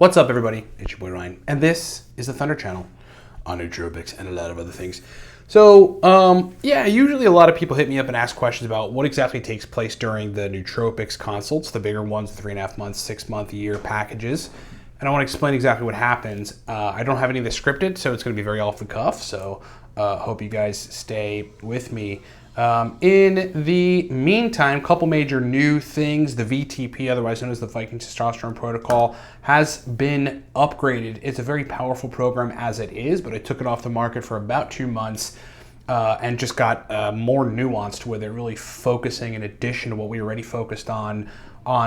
What's up, everybody? It's your boy Ryan, and this is the Thunder Channel on nootropics and a lot of other things. So, usually a lot of people hit me up and ask questions about what exactly takes place during the Nootropics Consults, the bigger ones, 3.5 months, 6 month, year packages. And I want to explain exactly what happens. I don't have any of this scripted, so it's going to be very off the cuff. So, hope you guys stay with me. In the meantime, a couple major new things. The VTP, otherwise known as the Viking Testosterone Protocol, has been upgraded. It's a very powerful program as it is, but I took it off the market for about 2 months and just got more nuanced with it, really focusing in addition to what we already focused on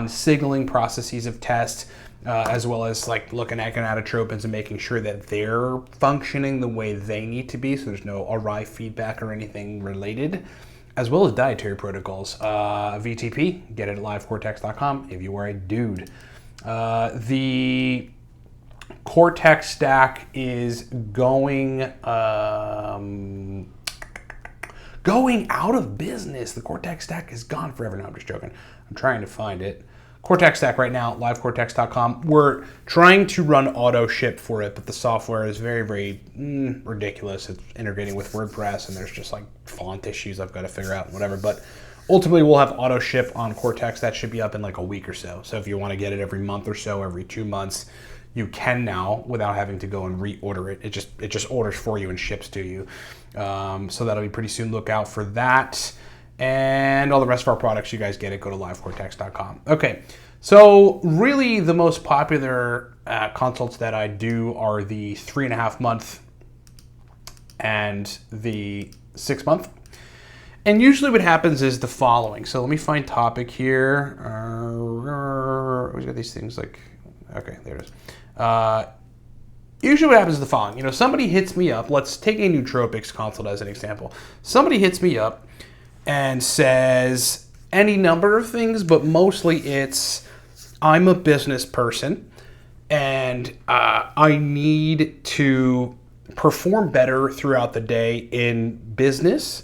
signaling processes of tests, as well as like looking at gonadotropins and making sure that they're functioning the way they need to be, so there's no awry feedback or anything related, as well as dietary protocols. VTP, get it at livecortex.com if you are a dude. The Cortex stack is going out of business. The Cortex stack is gone forever. No, I'm just joking. I'm trying to find it. Cortex stack right now, livecortex.com. We're trying to run auto ship for it, but the software is very, very ridiculous. It's integrating with WordPress, and there's just like font issues I've got to figure out and whatever. But ultimately, we'll have auto ship on Cortex. That should be up in like a week or so. So if you want to get it every month or so, every 2 months, you can now without having to go and reorder it. It just orders for you and ships to you. So that'll be pretty soon. Look out for that. And all the rest of our products, you guys get it, go to livecortex.com. Okay, so really the most popular consults that I do are the 3.5 month and the 6 month. And usually what happens is the following. So let me find topic here. We've got these things like, okay, there it is. Usually what happens is the following. You know, somebody hits me up. Let's take a nootropics consult as an example. Somebody hits me up and says any number of things, but mostly it's, I'm a business person and I need to perform better throughout the day in business.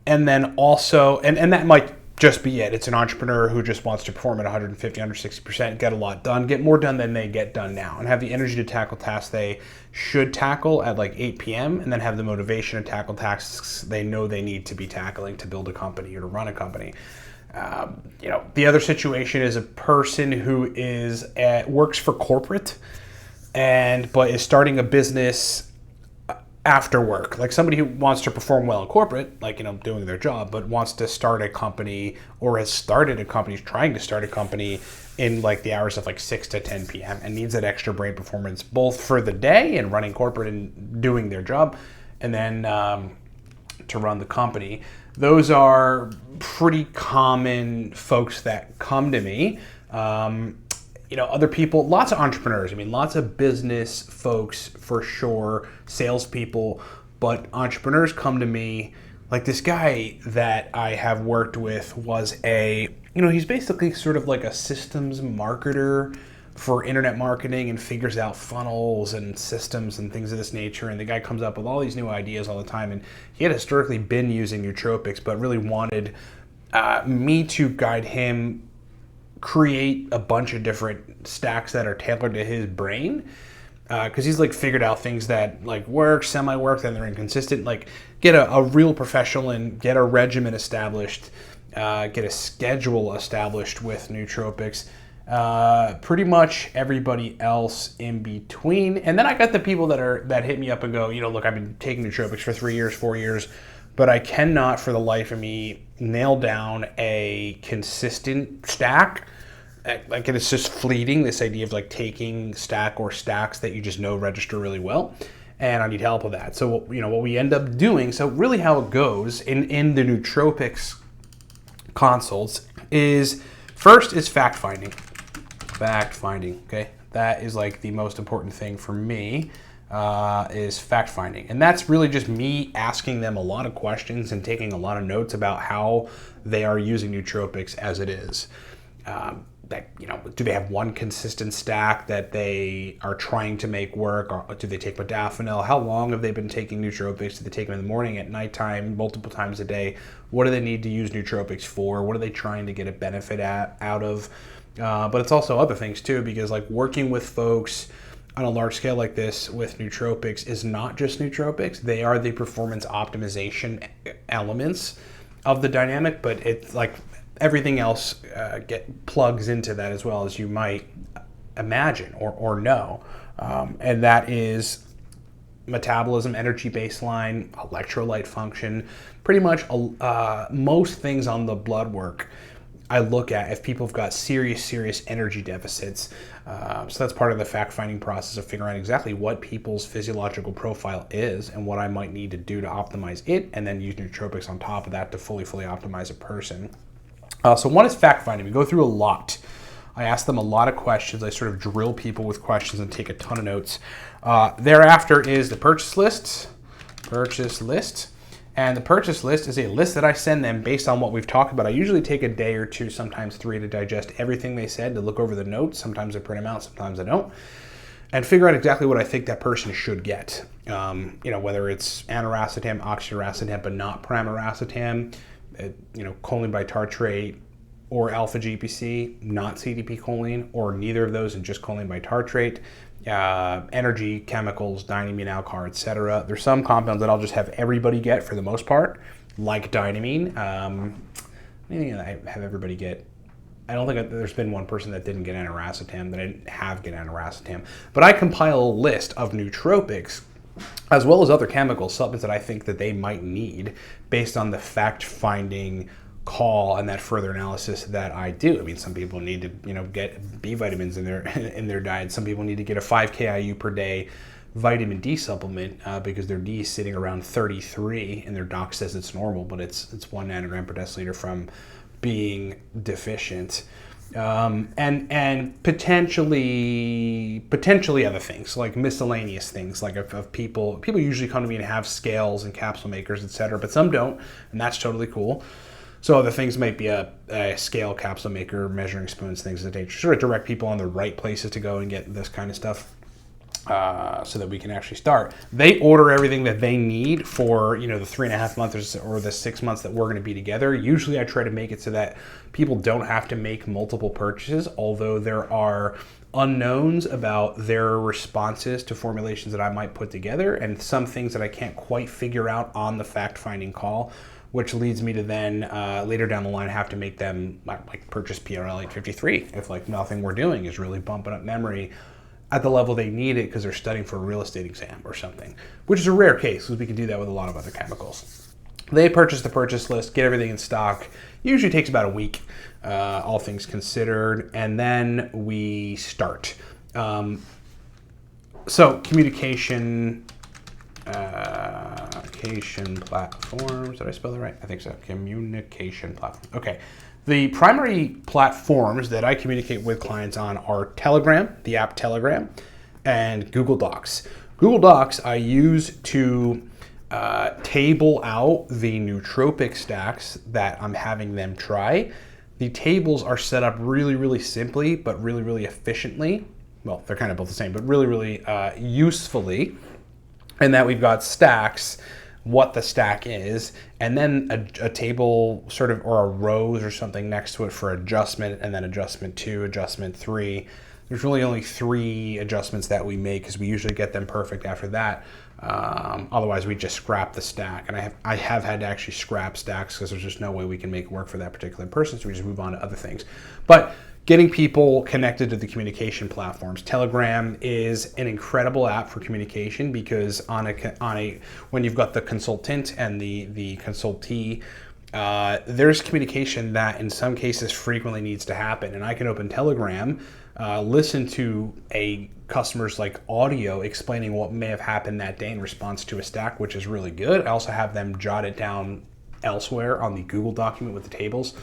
And then also, and that might just be it. It's an entrepreneur who just wants to perform at 150, 160%, get a lot done, get more done than they get done now, and have the energy to tackle tasks they should tackle at like 8 p.m. and then have the motivation to tackle tasks they know they need to be tackling to build a company or to run a company. The other situation is a person who works for corporate but is starting a business after work, like somebody who wants to perform well in corporate, like, doing their job, but wants to start a company or has started a company, is trying to start a company in like the hours of like 6 to 10 p.m. and needs that extra brain performance both for the day and running corporate and doing their job, and then to run the company. Those are pretty common folks that come to me. Other people, lots of entrepreneurs, lots of business folks for sure, salespeople, but entrepreneurs come to me. Like this guy that I have worked with was he's basically sort of like a systems marketer for internet marketing and figures out funnels and systems and things of this nature. And the guy comes up with all these new ideas all the time. And he had historically been using nootropics, but really wanted me to guide him create a bunch of different stacks that are tailored to his brain, because he's like figured out things that like work, semi-work, then they're inconsistent. Like get a real professional and get a regimen established, get a schedule established with nootropics. Pretty much everybody else in between. And then I got the people that hit me up and go, look, I've been taking nootropics for 3 years, 4 years, but I cannot for the life of me nail down a consistent stack. Like it's just fleeting, this idea of like taking stack or stacks that you just know register really well, and I need help with that. So what we end up doing, so really how it goes in the nootropics consults is first is fact finding, okay? That is like the most important thing for me, is fact finding. And that's really just me asking them a lot of questions and taking a lot of notes about how they are using nootropics as it is. Do they have one consistent stack that they are trying to make work? Or do they take modafinil? How long have they been taking nootropics? Do they take them in the morning, at nighttime, multiple times a day? What do they need to use nootropics for? What are they trying to get a benefit out of? But it's also other things too, because like working with folks on a large scale like this with nootropics is not just nootropics. They are the performance optimization elements of the dynamic, but it's like everything else plugs into that as well, as you might imagine or know. And that is metabolism, energy baseline, electrolyte function, pretty much most things on the blood work I look at if people have got serious energy deficits. So that's part of the fact-finding process of figuring out exactly what people's physiological profile is and what I might need to do to optimize it, and then use nootropics on top of that to fully optimize a person. So one is fact-finding. We go through a lot. I ask them a lot of questions. I sort of drill people with questions and take a ton of notes. Thereafter is the purchase list. And the purchase list is a list that I send them based on what we've talked about. I usually take a day or two, sometimes 3, to digest everything they said, to look over the notes. Sometimes I print them out, sometimes I don't, and figure out exactly what I think that person should get. Whether it's aniracetam, oxiracetam, but not pramiracetam, choline bitartrate, or alpha GPC, not CDP choline, or neither of those and just choline bitartrate. Energy, chemicals, dynamine, alcar, etc. There's some compounds that I'll just have everybody get for the most part, like dynamine. Anything that I have everybody get, I don't think there's been one person that didn't get aniracetam, that I didn't have get aniracetam. But I compile a list of nootropics, as well as other chemical supplements that I think that they might need based on the fact-finding call and that further analysis that I do. I mean, some people need to, get B vitamins in their diet. Some people need to get a 5 KIU per day vitamin D supplement because their D is sitting around 33, and their doc says it's normal, but it's 1 nanogram per deciliter from being deficient. And potentially other things, like miscellaneous things, like of people usually come to me and have scales and capsule makers, etc., but some don't, and that's totally cool. So other things might be a scale, capsule maker, measuring spoons, things of that nature. Sort of direct people on the right places to go and get this kind of stuff so that we can actually start. They order everything that they need for, the 3.5 months or the 6 months that we're going to be together. Usually I try to make it so that people don't have to make multiple purchases, although there are unknowns about their responses to formulations that I might put together, and some things that I can't quite figure out on the fact-finding call, which leads me to then later down the line have to make them purchase PRL 853 if nothing we're doing is really bumping up memory at the level they need it because they're studying for a real estate exam or something, which is a rare case because we can do that with a lot of other chemicals. They purchase the purchase list, get everything in stock. Usually takes about a week, all things considered, and then we start. So communication platforms. Did I spell that right? I think so. Communication platforms. Okay. The primary platforms that I communicate with clients on are Telegram, the app Telegram, and Google Docs. Google Docs I use to table out the nootropic stacks that I'm having them try. The tables are set up really simply, but really efficiently. Well, they're kind of both the same, but really usefully. And that we've got stacks, what the stack is, and then a table sort of, or a rows or something next to it for adjustment, and then adjustment 2, adjustment 3. There's really only 3 adjustments that we make because we usually get them perfect after that. Otherwise, we just scrap the stack. And I have had to actually scrap stacks because there's just no way we can make it work for that particular person, so we just move on to other things. But getting people connected to the communication platforms. Telegram is an incredible app for communication because when you've got the consultant and the consultee, there's communication that in some cases frequently needs to happen. And I can open Telegram, listen to a customer's audio explaining what may have happened that day in response to a stack, which is really good. I also have them jot it down elsewhere on the Google document with the tables,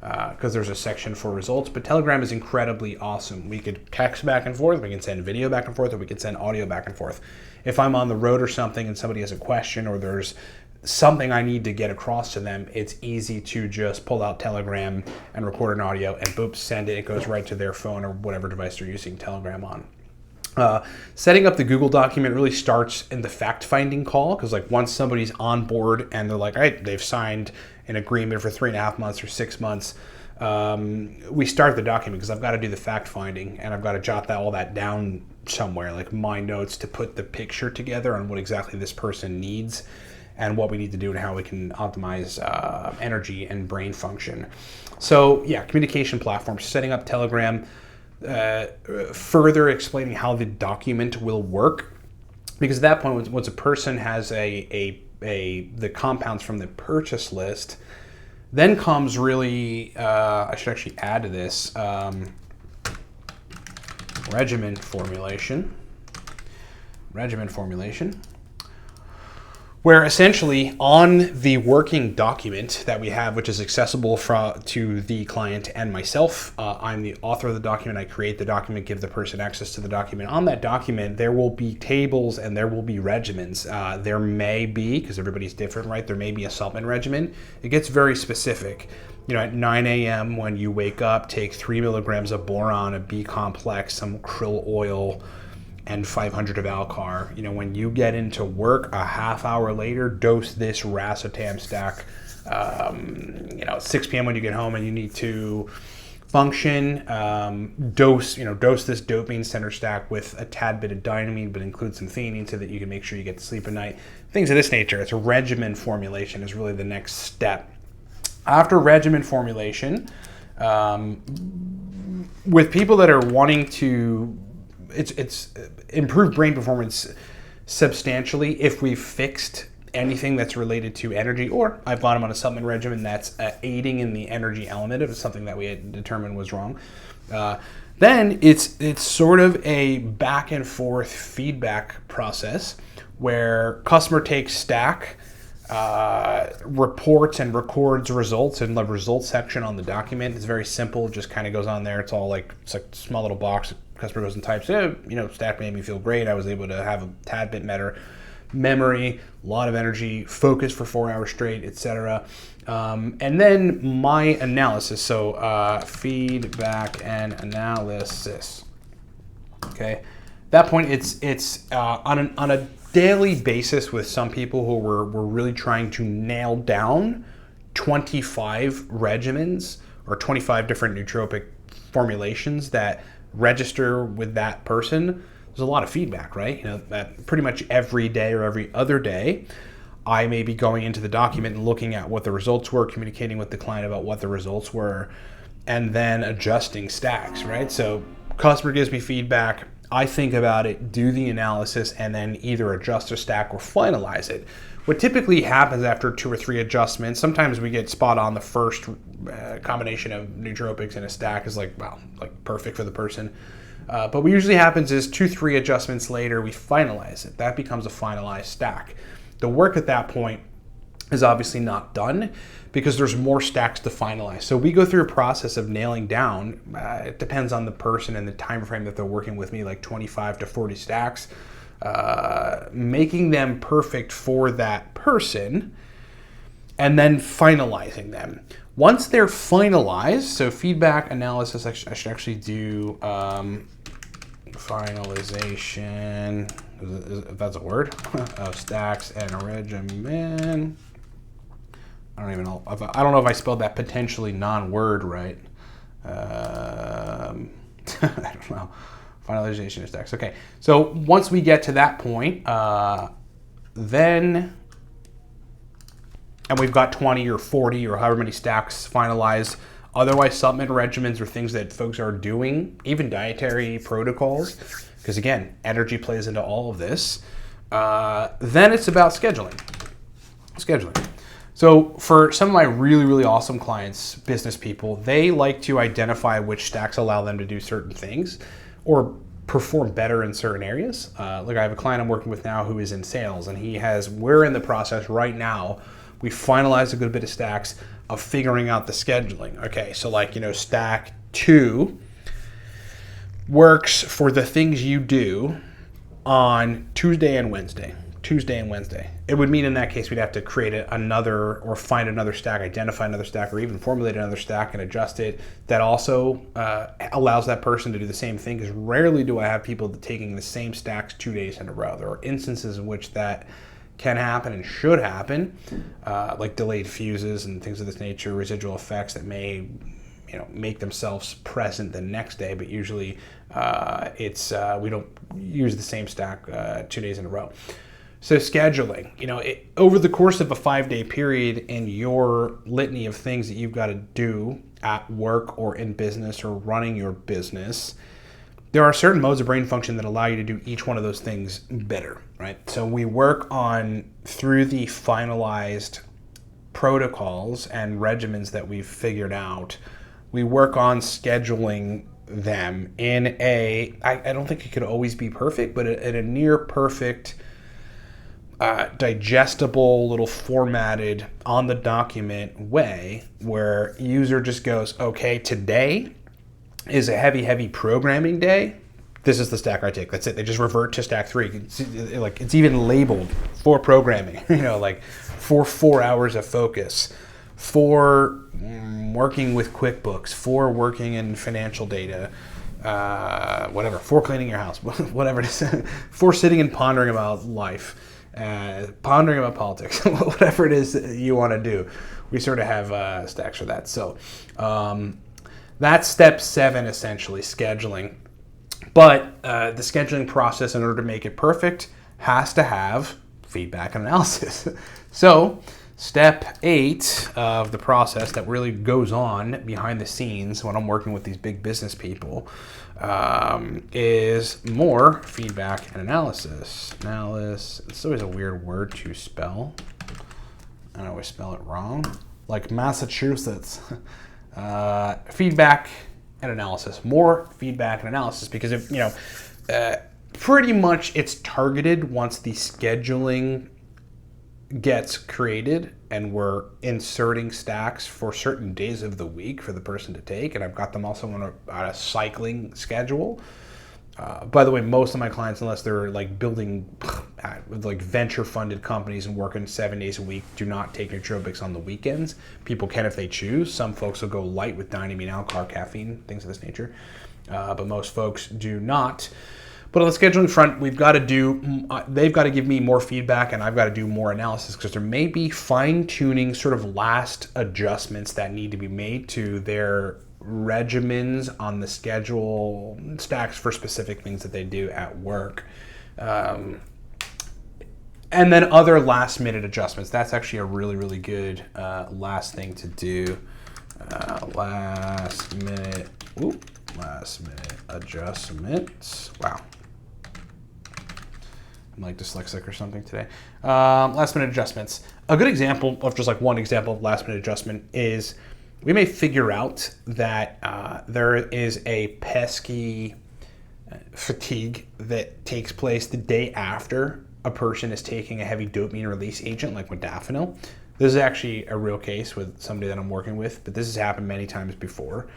because there's a section for results. But Telegram is incredibly awesome. We could text back and forth, we can send video back and forth, or we could send audio back and forth. If I'm on the road or something and somebody has a question or there's something I need to get across to them, it's easy to just pull out Telegram and record an audio and boop, send it. It goes right to their phone or whatever device they're using Telegram on. Setting up the Google document really starts in the fact-finding call, because once somebody's on board and they're all right, they've signed an agreement for 3.5 months or 6 months, we start the document because I've got to do the fact finding and I've got to jot all that down somewhere, like my notes, to put the picture together on what exactly this person needs and what we need to do and how we can optimize energy and brain function. So yeah, communication platforms, setting up Telegram, further explaining how the document will work, because at that point, once a person has the compounds from the purchase list, then comes really, I should actually add to this, regimen formulation, where essentially on the working document that we have, which is accessible to the client and myself, I'm the author of the document. I create the document, give the person access to the document. On that document, there will be tables and there will be regimens. There may be, because everybody's different, right? There may be a supplement regimen. It gets very specific. You know, at 9 a.m. when you wake up, take 3 milligrams of boron, a B complex, some krill oil, and 500 of Alcar. You know, when you get into work a half hour later, dose this racetam stack. 6 p.m. when you get home and you need to function, dose this dopamine center stack with a tad bit of dynamine, but include some theanine so that you can make sure you get to sleep at night. Things of this nature. It's a regimen formulation is really the next step. After regimen formulation, with people that are wanting to, it's improved brain performance substantially if we've fixed anything that's related to energy, or I've got them on a supplement regimen that's aiding in the energy element of something that we had determined was wrong. Then it's sort of a back and forth feedback process where customer takes stack, reports and records results in the results section on the document. It's very simple, just kind of goes on there. It's like a small little box. Customer goes and types, stack made me feel great. I was able to have a tad bit better memory, a lot of energy, focus for 4 hours straight, etc. And then my analysis, so feedback and analysis. Okay, at that point it's on a daily basis with some people who were really trying to nail down 25 regimens or 25 different nootropic formulations that register with that person. There's a lot of feedback, right? That pretty much every day or every other day, I may be going into the document and looking at what the results were, communicating with the client about what the results were, and then adjusting stacks, right? So customer gives me feedback, I think about it, do the analysis, and then either adjust a stack or finalize it. What typically happens after 2 or 3 adjustments, sometimes we get spot on the first combination of nootropics in a stack is like perfect for the person. But what usually happens is 2-3 adjustments later, we finalize it. That becomes a finalized stack. The work at that point is obviously not done because there's more stacks to finalize. So we go through a process of nailing down, it depends on the person and the time frame that they're working with me, like 25 to 40 stacks, making them perfect for that person, and then finalizing them. Once they're finalized, so feedback analysis, I should actually do finalization, if that's a word, of stacks and a regimen. I don't know if I spelled that potentially non-word right. I don't know. Finalization of stacks. Okay, so once we get to that point, then, and we've got 20 or 40 or however many stacks finalized, otherwise supplement regimens or things that folks are doing, even dietary protocols, because again, energy plays into all of this, then it's about scheduling. So for some of my really, really awesome clients, business people, they like to identify which stacks allow them to do certain things or perform better in certain areas. Like I have a client I'm working with now who is in sales, and we're in the process right now. We finalized a good bit of stacks of figuring out the scheduling. Okay, so stack 2 works for the things you do on Tuesday and Wednesday. It would mean in that case we'd have to create another or find another stack, identify another stack, or even formulate another stack and adjust it. That also allows that person to do the same thing, because rarely do I have people taking the same stacks 2 days in a row. There are instances in which that can happen and should happen, like delayed fuses and things of this nature, residual effects that may make themselves present the next day, but usually we don't use the same stack 2 days in a row. So scheduling, over the course of a 5-day period in your litany of things that you've got to do at work or in business or running your business, there are certain modes of brain function that allow you to do each one of those things better, right? So we work on, through the finalized protocols and regimens that we've figured out, we work on scheduling them in I don't think it could always be perfect, but at a near perfect, digestible, little formatted, on the document way where user just goes, okay, today is a heavy programming day. This is the stack I take. That's it. They just revert to stack 3. It's even labeled for programming, like for 4 hours of focus, for working with QuickBooks, for working in financial data, whatever, for cleaning your house, whatever it is, for sitting and pondering about life, pondering about politics, whatever it is that you want to do. We sort of have stacks for that. So that's step 7, essentially, scheduling. But the scheduling process, in order to make it perfect, has to have feedback and analysis. So step 8 of the process that really goes on behind the scenes when I'm working with these big business people is more feedback and analysis. It's always a weird word to spell. I always spell it wrong. Like Massachusetts. Feedback and analysis. More feedback and analysis, because pretty much it's targeted once the scheduling gets created and we're inserting stacks for certain days of the week for the person to take, and I've got them also on a cycling schedule. By the way, most of my clients, unless they're like building like venture funded companies and working 7 days a week, do not take nootropics on the weekends. People can if they choose. Some folks will go light with dynamine, alcohol, caffeine, things of this nature, but most folks do not. But on the scheduling front, they've got to give me more feedback, and I've got to do more analysis, because there may be fine-tuning sort of last adjustments that need to be made to their regimens on the schedule, stacks for specific things that they do at work. And then other last-minute adjustments. That's actually a really, really good last thing to do. Last-minute adjustments. Wow. I'm like dyslexic or something today. Last-minute adjustments. A good example of just like one example of last-minute adjustment is we may figure out that there is a pesky fatigue that takes place the day after a person is taking a heavy dopamine release agent like modafinil. This is actually a real case with somebody that I'm working with, but this has happened many times before,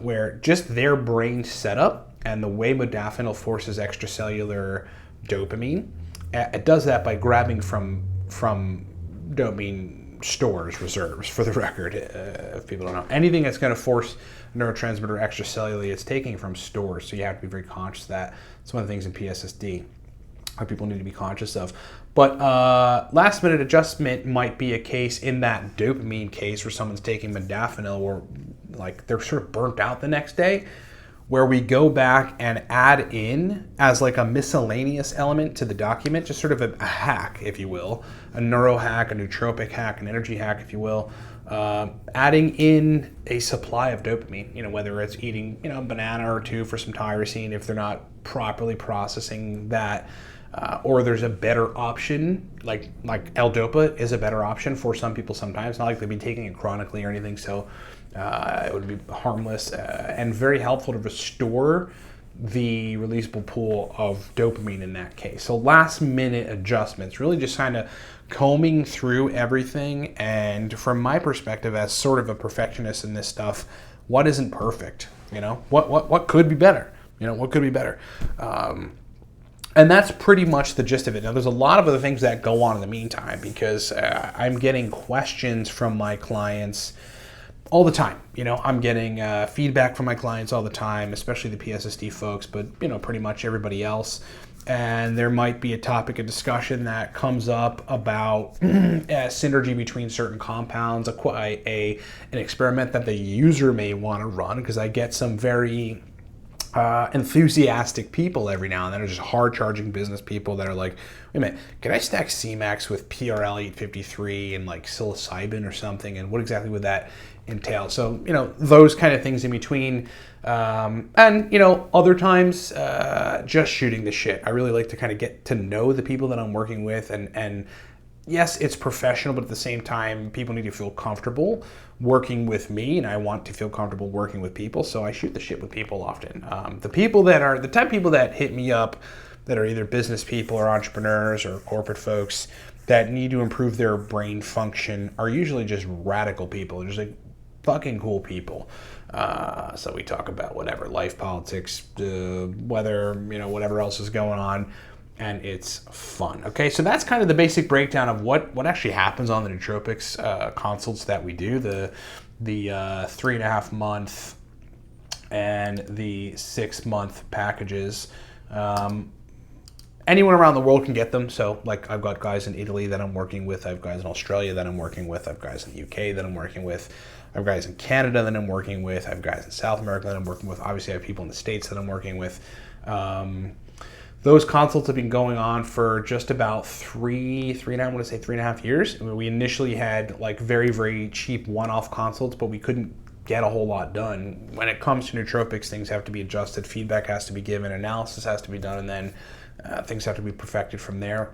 where just their brain setup and the way modafinil forces extracellular dopamine, it does that by grabbing from dopamine stores, reserves, for the record, if people don't know. Anything that's going to force neurotransmitter extracellularly, it's taking from stores, so you have to be very conscious of that. It's one of the things in PSSD that people need to be conscious of. But last minute adjustment might be a case in that dopamine case where someone's taking modafinil, or like they're sort of burnt out the next day, where we go back and add in as like a miscellaneous element to the document, just sort of a hack, if you will, a neuro hack, a nootropic hack, an energy hack, if you will, adding in a supply of dopamine, whether it's eating, a banana or 2 for some tyrosine if they're not properly processing that, or there's a better option, like L-Dopa is a better option for some people sometimes, not like they've been taking it chronically or anything, so it would be harmless and very helpful to restore the releasable pool of dopamine in that case. So last minute adjustments, really just kind of combing through everything, and from my perspective as sort of a perfectionist in this stuff, what isn't perfect? What could be better? What could be better? And that's pretty much the gist of it. Now, there's a lot of other things that go on in the meantime, because I'm getting questions from my clients all the time. I'm getting feedback from my clients all the time, especially the PSSD folks, but pretty much everybody else. and there might be a topic of discussion that comes up about synergy between certain compounds, an experiment that the user may want to run, because I get some very enthusiastic people every now and then, are just hard-charging business people that are like, wait a minute, can I stack C-Max with PRL 853 and like psilocybin or something, and what exactly would that entail? So, those kind of things in between. And, other times, just shooting the shit. I really like to kind of get to know the people that I'm working with, and yes, it's professional, but at the same time, people need to feel comfortable working with me, and I want to feel comfortable working with people, so I shoot the shit with people often. The type of people that hit me up that are either business people or entrepreneurs or corporate folks that need to improve their brain function are usually just radical people, just like fucking cool people. So we talk about whatever, life, politics, weather, whatever else is going on, and it's fun. Okay, so that's kind of the basic breakdown of what actually happens on the Nootropics consults that we do, the 3.5 month and the 6 month packages. Anyone around the world can get them. So like, I've got guys in Italy that I'm working with, I have guys in Australia that I'm working with, I have guys in the UK that I'm working with, I have guys in Canada that I'm working with, I have guys in South America that I'm working with. Obviously, I have people in the States that I'm working with. Those consults have been going on for just about 3.5 years. I mean, we initially had like very, very cheap one-off consults, but we couldn't get a whole lot done. When it comes to nootropics, things have to be adjusted, feedback has to be given, analysis has to be done, and then things have to be perfected from there.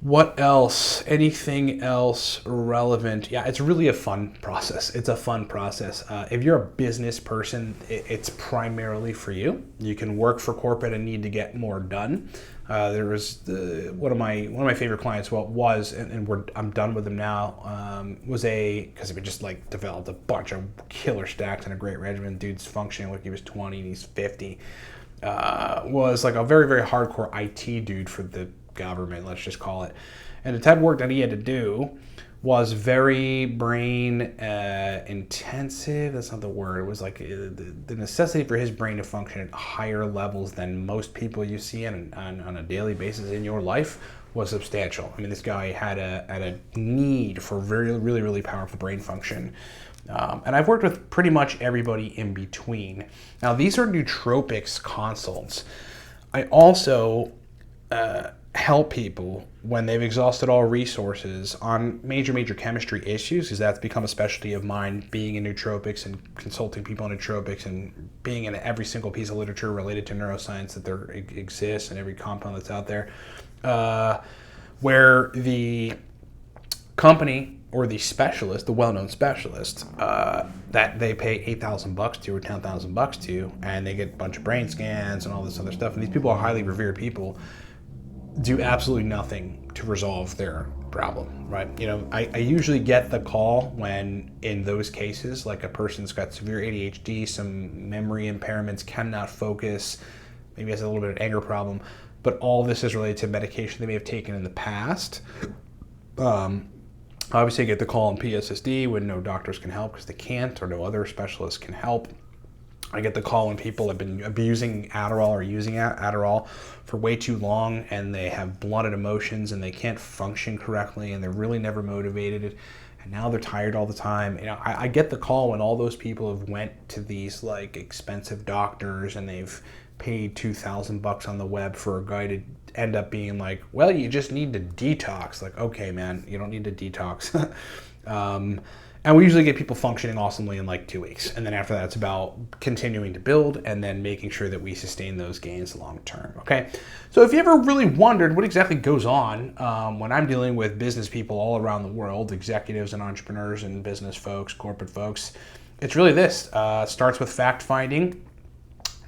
What else? Anything else relevant? Yeah, it's really a fun process. It's a fun process. If you're a business person, it's primarily for you. You can work for corporate and need to get more done. There was one of my favorite clients. Well, I'm done with them now. Because we just like developed a bunch of killer stacks and a great regimen. Dude's functioning like he was 20 and he's 50. Was like a very, very hardcore IT dude for the government, let's just call it. And the type of work that he had to do was very brain intensive. That's not the word. It was like the necessity for his brain to function at higher levels than most people you see on a daily basis in your life was substantial. I mean, this guy had a need for very, really, really powerful brain function. And I've worked with pretty much everybody in between. Now, these are nootropics consults. I also help people when they've exhausted all resources on major chemistry issues, because that's become a specialty of mine, being in nootropics and consulting people on nootropics and being in every single piece of literature related to neuroscience that there exists and every compound that's out there, where the company or the specialist, the well-known specialist, that they pay $8,000 to or $10,000 to, and they get a bunch of brain scans and all this other stuff, and these people are highly revered people, do absolutely nothing to resolve their problem, right? I usually get the call when, in those cases, like a person's got severe ADHD, some memory impairments, cannot focus, maybe has a little bit of anger problem, but all this is related to medication they may have taken in the past. Obviously, I get the call on PSSD when no doctors can help because they can't, or no other specialists can help. I get the call when people have been abusing Adderall or using Adderall for way too long, and they have blunted emotions and they can't function correctly, and they're really never motivated, and now they're tired all the time. I get the call when all those people have went to these like expensive doctors and they've paid $2,000 on the web for a guy to end up being like, well, you just need to detox. Like, okay, man, you don't need to detox. And we usually get people functioning awesomely in like 2 weeks. And then after that, it's about continuing to build and then making sure that we sustain those gains long term, okay? So if you ever really wondered what exactly goes on when I'm dealing with business people all around the world, executives and entrepreneurs and business folks, corporate folks, it's really this. It starts with fact finding.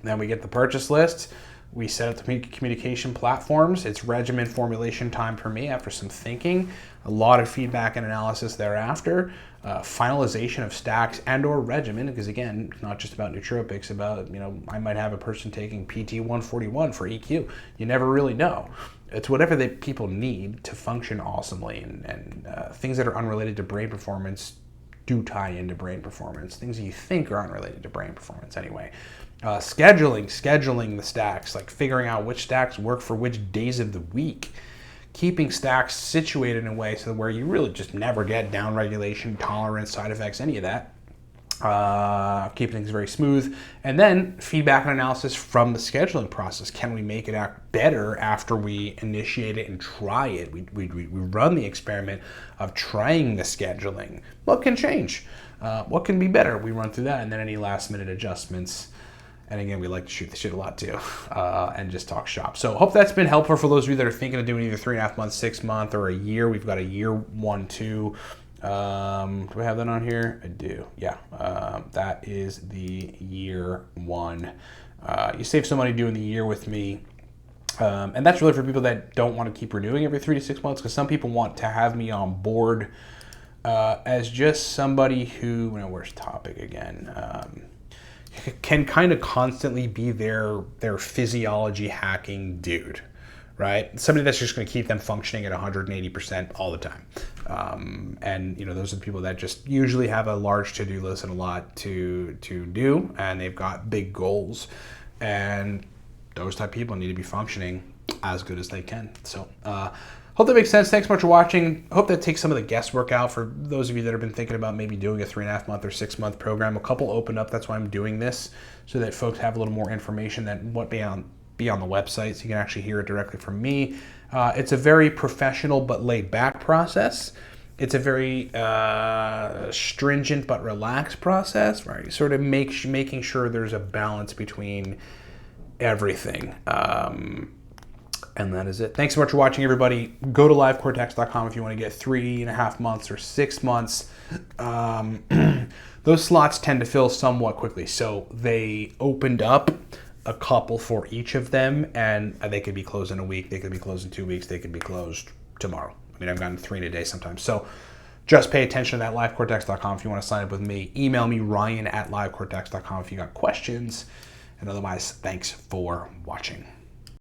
Then we get the purchase list. We set up the communication platforms. It's regimen formulation time for me after some thinking, a lot of feedback and analysis thereafter, finalization of stacks and or regimen, because again, it's not just about nootropics, about, I might have a person taking PT 141 for EQ. You never really know. It's whatever the people need to function awesomely, and things that are unrelated to brain performance do tie into brain performance. Things that you think are unrelated to brain performance anyway. Scheduling the stacks, like figuring out which stacks work for which days of the week. Keeping stacks situated in a way so where you really just never get downregulation, tolerance, side effects, any of that. Keep things very smooth, and then feedback and analysis from the scheduling process. Can we make it act better after we initiate it and try it? We run the experiment of trying the scheduling. What can change? What can be better? We run through that, and then any last minute adjustments. And again, we like to shoot the shit a lot too, and just talk shop. So hope that's been helpful for those of you that are thinking of doing either 3.5 months, 6 month, or a year. We've got a year 1, 2. Do I have that on here? I do. Yeah. That is the year 1. You save some money doing the year with me. And that's really for people that don't want to keep renewing every 3 to 6 months, because some people want to have me on board as just somebody who, where's topic again? Can kind of constantly be their physiology hacking dude. Right? Somebody that's just going to keep them functioning at 180% all the time. And those are the people that just usually have a large to-do list and a lot to do, and they've got big goals. And those type of people need to be functioning as good as they can. So hope that makes sense. Thanks so much for watching. Hope that takes some of the guesswork out for those of you that have been thinking about maybe doing a 3.5 month or 6 month program. A couple opened up. That's why I'm doing this, so that folks have a little more information than what be on the website, so you can actually hear it directly from me. It's a very professional but laid back process. It's a very stringent but relaxed process, right? Sort of making sure there's a balance between everything. And that is it. Thanks so much for watching, everybody. Go to livecortex.com if you want to get 3.5 months or 6 months. Those slots tend to fill somewhat quickly, so they opened up a couple for each of them, and they could be closed in a week, they could be closed in 2 weeks, they could be closed tomorrow. I mean, I've gotten 3 in a day sometimes. So just pay attention to that, livecortex.com if you want to sign up with me. Email me, Ryan@livecortex.com if you got questions. And otherwise, thanks for watching.